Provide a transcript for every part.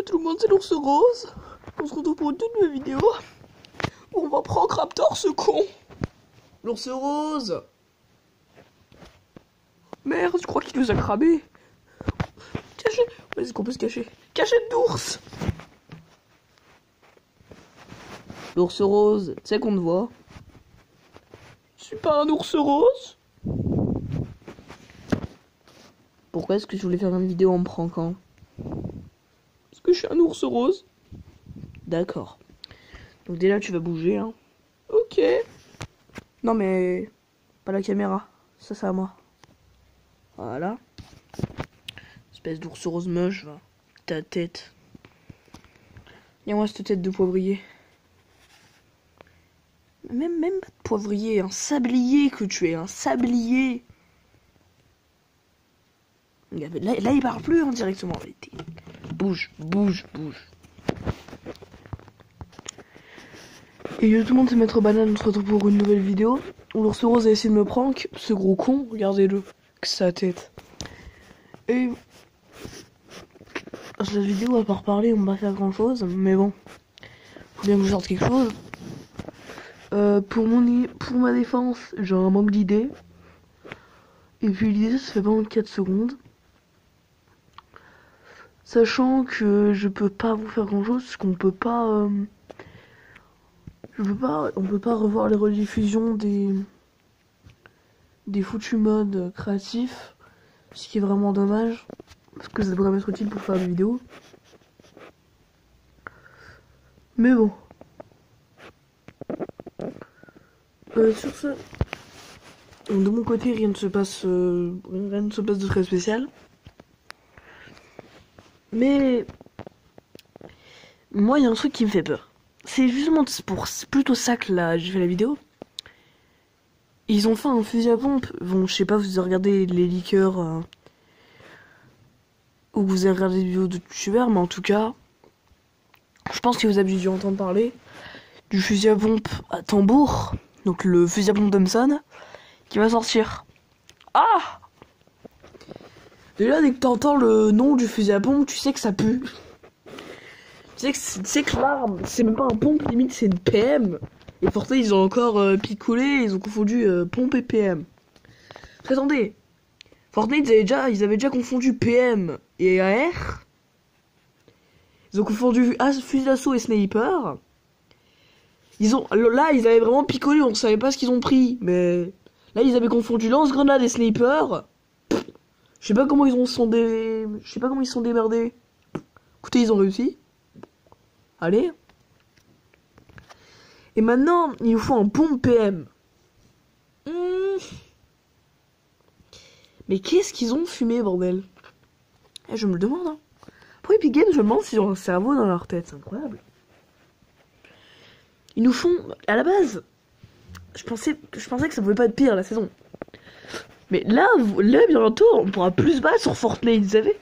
tout le monde, c'est l'ours rose. On se retrouve pour une toute nouvelle vidéo. On va prendre Raptor, ce con. L'ours rose. Merde, je crois qu'il nous a cramé. Caché. Est-ce qu'on peut se cacher? Cachette d'ours. L'ours rose, tu sais qu'on te voit. Je suis pas un ours rose. Pourquoi est-ce que je voulais faire une vidéo en me pranquant? Parce que je suis un ours rose. D'accord. Donc déjà tu vas bouger, hein. Ok. Non mais... pas la caméra. Ça c'est à moi. Voilà. Espèce d'ours rose moche, va. Ta tête. Et moi cette tête de poivrier. Même pas de poivrier, un sablier que tu es, un sablier. Là il parle plus hein, directement. Bouge, bouge, bouge. Et tout le monde, c'est Maître Banane, on se retrouve pour une nouvelle vidéo où l'ours rose a essayé de me prank, ce gros con, regardez-le, que sa tête. Et cette vidéo, à part parler, on va pas faire grand chose, mais bon, faut bien que je sorte quelque chose. Pour ma défense, j'ai un manque d'idées. Et puis l'idée, ça fait pas 4 secondes. Sachant que je peux pas vous faire grand chose, parce qu'on peut pas... on peut pas revoir les rediffusions des foutus modes créatifs, ce qui est vraiment dommage, parce que ça pourrait m'être utile pour faire des vidéos. Mais bon. Sur ce, de mon côté, rien ne se passe de très spécial. Mais moi, il y a un truc qui me fait peur. C'est justement c'est plutôt ça que là j'ai fait la vidéo. Ils ont fait un fusil à pompe. Bon, je sais pas, vous avez regardé les liqueurs ou vous avez regardé des vidéos de youtubeurs, mais en tout cas, je pense que vous avez dû entendre parler du fusil à pompe à tambour, donc le fusil à pompe Thompson, qui va sortir. Ah! Déjà, dès que t'entends le nom du fusil à pompe, tu sais que ça pue. Tu sais que l'arme, c'est même pas un pompe, limite c'est une PM. Et pourtant ils ont encore picolé, ils ont confondu pompe et PM. Attendez, Fortnite ils avaient déjà confondu PM et AR. Ils ont confondu fusil d'assaut et sniper. Là ils avaient vraiment picolé, on savait pas ce qu'ils ont pris. Mais là ils avaient confondu lance-grenade et sniper. Je sais pas comment ils se sont démerdés. Écoutez, ils ont réussi. Allez. Et maintenant, il nous faut un pompe PM. Mais qu'est-ce qu'ils ont fumé, bordel? Je me le demande, hein. Pour Epic Games, je me demande s'ils ont un cerveau dans leur tête. C'est incroyable. Ils nous font... À la base, je pensais que ça pouvait pas être pire, la saison. Mais là bientôt, on pourra plus se battre sur Fortnite, vous savez.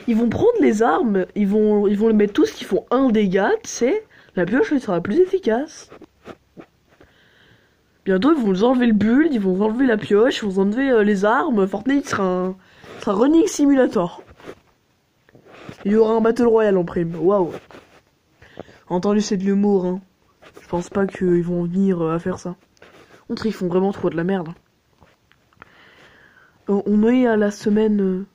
Ils vont prendre les armes, ils vont les mettre tous qui font 1 dégât, tu sais. La pioche, elle sera plus efficace. Bientôt, ils vont nous enlever le build, ils vont enlever la pioche, ils vont enlever les armes. Fortnite sera un running simulator. Il y aura un battle royale en prime. Waouh. Entendu, c'est de l'humour, hein. Je pense pas qu'ils vont venir à faire ça. Contre, ils font vraiment trop de la merde. On est à la semaine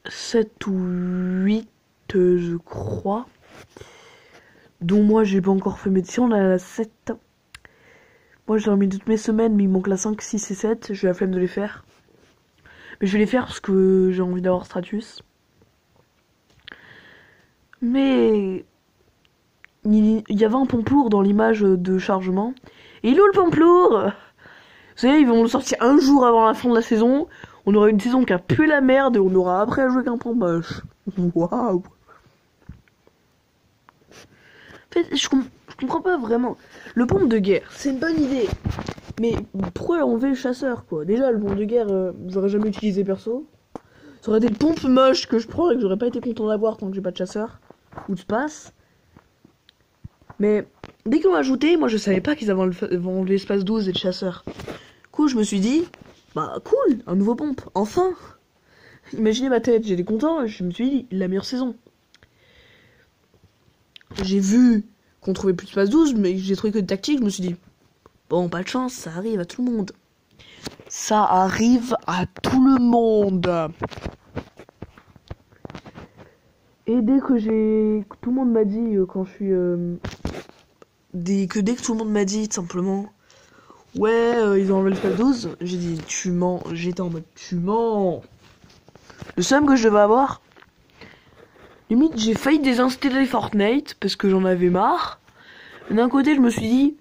7 ou 8, je crois. Dont moi, j'ai pas encore fait médecine. On est à la 7. Moi, j'ai remis toutes mes semaines, mais il manque la 5, 6 et 7. J'ai la flemme de les faire. Mais je vais les faire parce que j'ai envie d'avoir Stratus. Mais... il y avait un pompe-lourd dans l'image de chargement. Et il est où le pompe-lourd? Vous savez, ils vont le sortir un jour avant la fin de la saison. On aura une saison qui a pu la merde et on aura après à jouer qu'un pompe moche. Waouh! En fait, je comprends pas vraiment. Le pompe de guerre, c'est une bonne idée. Mais pourquoi enlever le chasseur, quoi? Déjà, le pompe de guerre, j'aurais jamais utilisé perso. Ça aurait été le pompe moche que je prends et que j'aurais pas été content d'avoir tant que j'ai pas de chasseur. Ou de space. Mais dès qu'ils l'ont ajouté, moi je savais pas qu'ils avaient enlevé l'espace 12 et le chasseur. Du coup, je me suis dit, bah cool, un nouveau pompe, enfin! Imaginez ma tête, j'étais content, je me suis dit, la meilleure saison. j'ai vu qu'on trouvait plus de space 12, mais j'ai trouvé que de tactique, je me suis dit, bon, pas de chance, ça arrive à tout le monde. Ça arrive à tout le monde. Et dès que tout le monde m'a dit, quand je suis... dès que tout le monde m'a dit, tout simplement, ouais, ils ont enlevé le space 12, j'ai dit, tu mens. J'étais en mode, tu mens. Le seum que je devais avoir, limite, j'ai failli désinstaller Fortnite, parce que j'en avais marre. D'un côté, je me suis dit,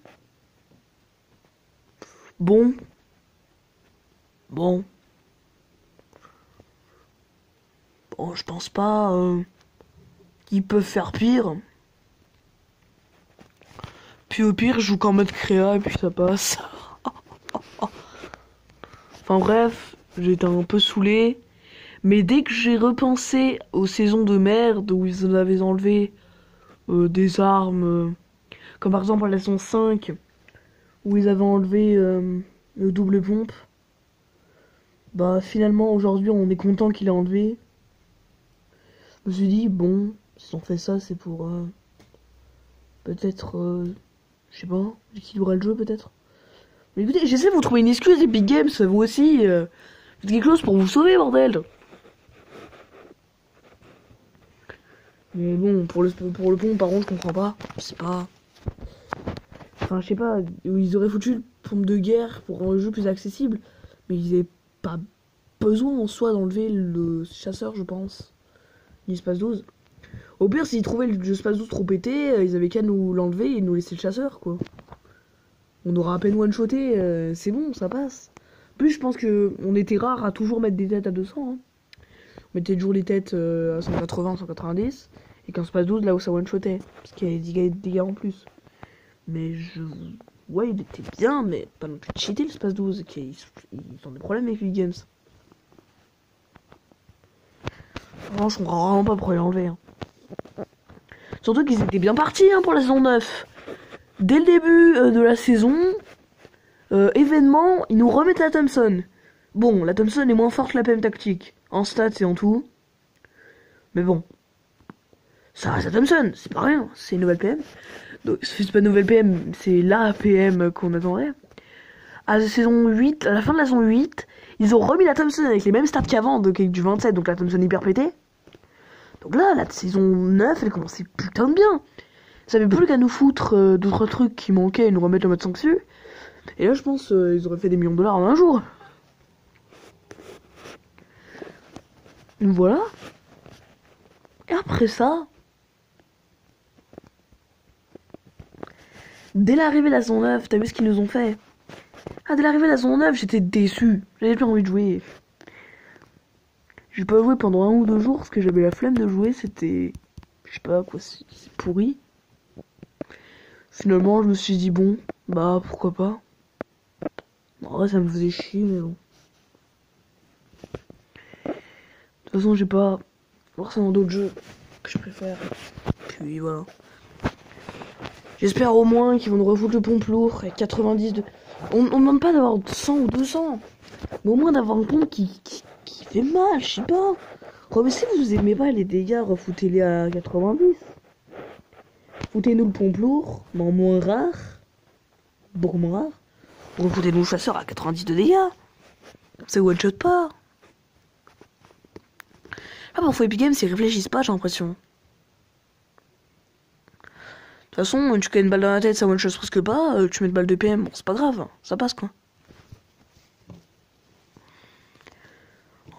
bon, je pense pas qu'ils peuvent faire pire. Puis au pire, je joue qu'en mode créa et puis ça passe. Enfin bref, j'étais un peu saoulé. Mais dès que j'ai repensé aux saisons de merde où ils avaient enlevé des armes, comme par exemple à la saison 5, où ils avaient enlevé le double pompe, bah finalement aujourd'hui on est content qu'il ait enlevé. Je me suis dit, bon, s'ils ont fait ça, c'est pour peut-être, je sais pas, équilibrer le jeu peut-être. Mais écoutez, j'essaie de vous trouver une excuse, Epic Games, vous aussi, faites quelque chose pour vous sauver, bordel. Mais bon, pour le pont, par contre, je comprends pas. C'est pas... Enfin, je sais pas, ils auraient foutu le pompe de guerre pour rendre le jeu plus accessible. Mais ils avaient pas besoin en soi d'enlever le chasseur, je pense. Ni Space 12. Au pire, s'ils trouvaient le jeu Space 12 trop pété, ils avaient qu'à nous l'enlever et nous laisser le chasseur, quoi. On aura à peine one-shoté, c'est bon, ça passe. En plus, je pense que on était rare à toujours mettre des têtes à 200. Hein. On mettait toujours les têtes à 180, 190. Et qu'un Space 12, là où ça one-shotait. Parce qu'il y avait des dégâts en plus. Mais ouais, il était bien, mais pas non plus cheaté le Space 12. Ils ont des problèmes avec Epic Games. Franchement, je comprends vraiment pas pourquoi ils l'ont enlevé. Hein. Surtout qu'ils étaient bien partis pour la saison 9. Dès le début de la saison, événement, ils nous remettent la Thompson. Bon, la Thompson est moins forte que la PM tactique. En stats et en tout. Mais bon. Ça reste la Thompson, c'est pas rien. C'est une nouvelle PM. Donc, c'est pas une nouvelle PM, c'est la PM qu'on attendait. À la saison 8, à la fin de la saison 8, ils ont remis la Thompson avec les mêmes stats qu'avant, donc avec du 27, donc la Thompson hyper pétée. Donc là, la saison 9, elle commençait putain de bien. Ça avait plus qu'à nous foutre d'autres trucs qui manquaient et nous remettre le mode sanctu. Et là, je pense ils auraient fait des millions de dollars en un jour. Donc voilà. Et après ça, dès l'arrivée de la saison 9, t'as vu ce qu'ils nous ont fait? Ah, dès l'arrivée de la saison 9, j'étais déçu. J'avais plus envie de jouer. J'ai pas joué pendant 1 ou 2 jours parce que j'avais la flemme de jouer. C'était... Je sais pas quoi, c'est pourri. Finalement, je me suis dit, bon, bah pourquoi pas. En vrai, ça me faisait chier, mais bon. De toute façon, j'ai pas forcément d'autres jeux que je préfère. Puis voilà. J'espère au moins qu'ils vont nous refoutre le pompe lourd avec 90 de... On demande pas d'avoir 100 ou 200. Mais au moins d'avoir un pompe qui fait mal, je sais pas. Mais si vous aimez pas les dégâts, refoutez-les à 90. Foutez-nous le pompe lourd, mais en moins rare. Beaucoup moins rare. Refoutez-nous le chasseur à 90 de dégâts. C'est one shot pas. Ah parfois Epic Games, ils réfléchissent pas, j'ai l'impression. De toute façon, tu connais une balle dans la tête, ça one shot presque pas. Tu mets une balle de PM, bon c'est pas grave, ça passe quoi.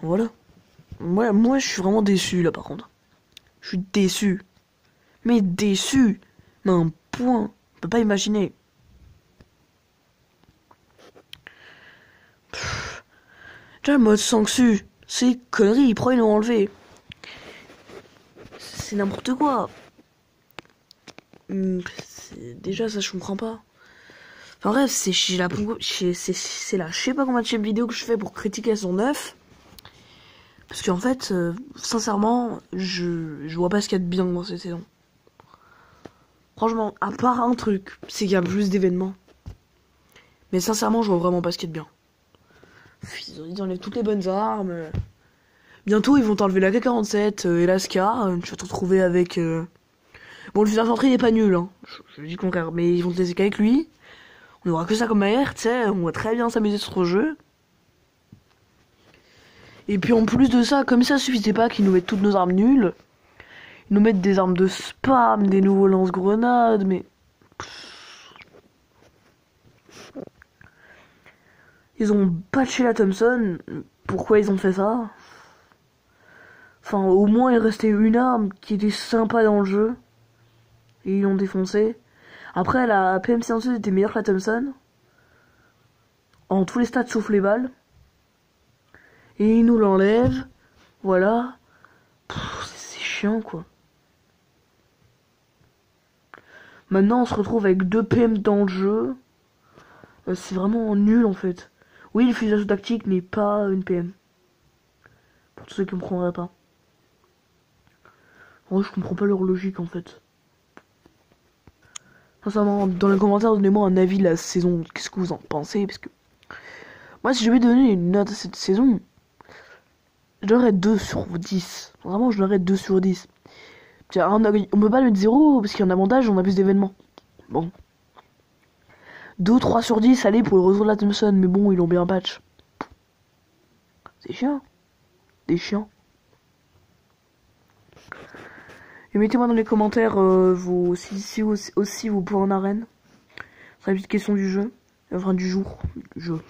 Voilà. Moi je suis vraiment déçu là par contre. Je suis déçu. Mais déçu. Mais un point. On peut pas imaginer. Déjà le mode sanctu. C'est conneries. Pourquoi ils l'ont enlevé? C'est n'importe quoi. Déjà ça je comprends pas. Enfin bref, c'est la je sais pas combien de vidéos que je fais pour critiquer son 9. Parce qu'en fait, sincèrement, je vois pas ce qu'il y a de bien dans cette saison. Franchement, à part un truc, c'est qu'il y a plus d'événements. Mais sincèrement, je vois vraiment pas ce qu'il y a de bien. Ils enlèvent toutes les bonnes armes. Bientôt, ils vont t'enlever la K-47 et la SCAR. Tu vas te retrouver avec... Bon, le fusil d'infanterie n'est pas nul, hein. Je dis le contraire, mais ils vont se laisser qu'avec lui. On aura que ça comme AR, tu sais, on va très bien s'amuser sur ce jeu. Et puis en plus de ça, comme ça suffisait pas qu'ils nous mettent toutes nos armes nulles, ils nous mettent des armes de spam, des nouveaux lance-grenades, mais... Ils ont patché la Thompson, pourquoi ils ont fait ça? Enfin, au moins il restait une arme qui était sympa dans le jeu, et ils l'ont défoncé. Après, la PM-56 était meilleure que la Thompson, en tous les stats sauf les balles. Et ils nous l'enlèvent, voilà. C'est chiant quoi. Maintenant on se retrouve avec 2 PM dans le jeu. C'est vraiment nul en fait. Oui, le fusil d'assaut tactique n'est pas une PM. Pour tous ceux qui ne comprendraient pas. En vrai, je comprends pas leur logique en fait. Sincèrement, dans les commentaires, donnez-moi un avis de la saison. Qu'est-ce que vous en pensez? Parce que moi, si je vais donner une note à cette saison, je donnerais 2 sur 10. Vraiment, je donnerais 2 sur 10. On peut pas le mettre 0 parce qu'il y a un avantage, on a plus d'événements. Bon. 2, 3 sur 10, allez, pour le retour de la Thompson, mais bon, ils l'ont bien patch. C'est chiant. C'est chiant. Et mettez-moi dans les commentaires si aussi vous pouvez en arène. C'est la petite question du jeu. Enfin, du jour. Du jeu.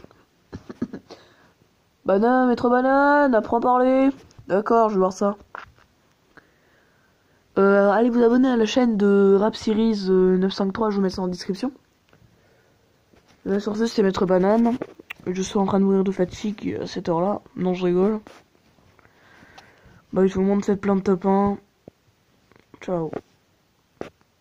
Banane, maître banane, apprends à parler. D'accord, je vais voir ça. Allez vous abonner à la chaîne de Rap Series 953, je vous mets ça en description. Sur ce, c'était Maître Banane. Je suis en train de mourir de fatigue à cette heure-là. Non, je rigole. Bah, tout le monde fait plein de top 1. Ciao.